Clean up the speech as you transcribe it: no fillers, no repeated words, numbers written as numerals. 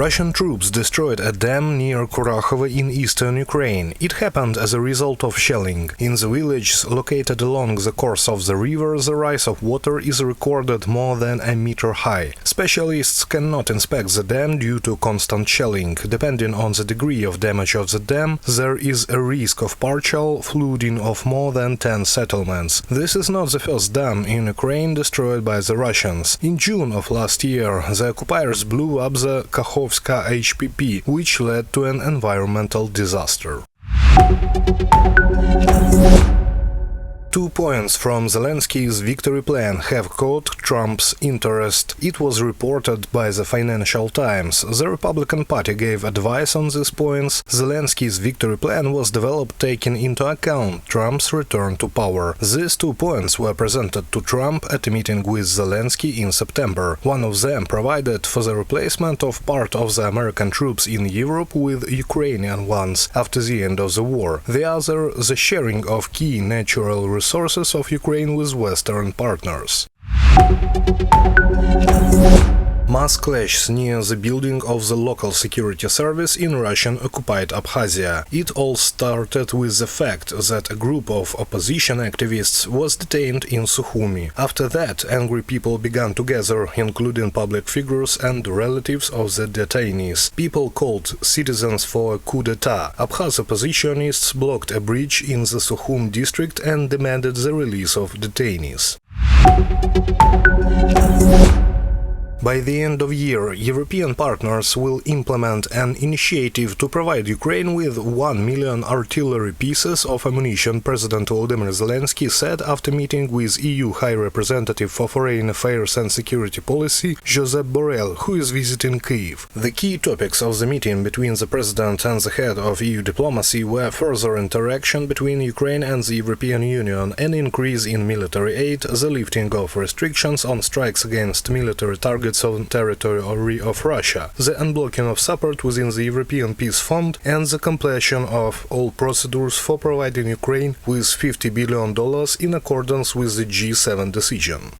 Russian troops destroyed a dam near Kurakhove in eastern Ukraine. It happened as a result of shelling. In the village located along the course of the river, the rise of water is recorded more than a meter high. Specialists cannot inspect the dam due to constant shelling. Depending on the degree of damage of the dam, there is a risk of partial flooding of more than 10 settlements. This is not the first dam in Ukraine destroyed by the Russians. In June of last year, the occupiers blew up the Kakhovska HPP, which led to an environmental disaster. 2 points from Zelensky's victory plan have caught Trump's interest. It was reported by the Financial Times. The Republican Party gave advice on these points. Zelensky's victory plan was developed taking into account Trump's return to power. These 2 points were presented to Trump at a meeting with Zelensky in September. One of them provided for the replacement of part of the American troops in Europe with Ukrainian ones after the end of the war. The other, the sharing of key natural resources of Ukraine with Western partners. Mass clashes near the building of the local security service in Russian-occupied Abkhazia. It all started with the fact that a group of opposition activists was detained in Sukhumi. After that, angry people began to gather, including public figures and relatives of the detainees. People called citizens for a coup d'etat. Abkhaz oppositionists blocked a bridge in the Sukhum district and demanded the release of detainees. By the end of year, European partners will implement an initiative to provide Ukraine with 1 million artillery pieces of ammunition, President Volodymyr Zelensky said after meeting with EU High Representative for Foreign Affairs and Security Policy, Josep Borrell, who is visiting Kyiv. The key topics of the meeting between the President and the head of EU diplomacy were further interaction between Ukraine and the European Union, an increase in military aid, the lifting of restrictions on strikes against military targets on territory of Russia, the unblocking of support within the European Peace Fund, and the completion of all procedures for providing Ukraine with $50 billion in accordance with the G7 decision.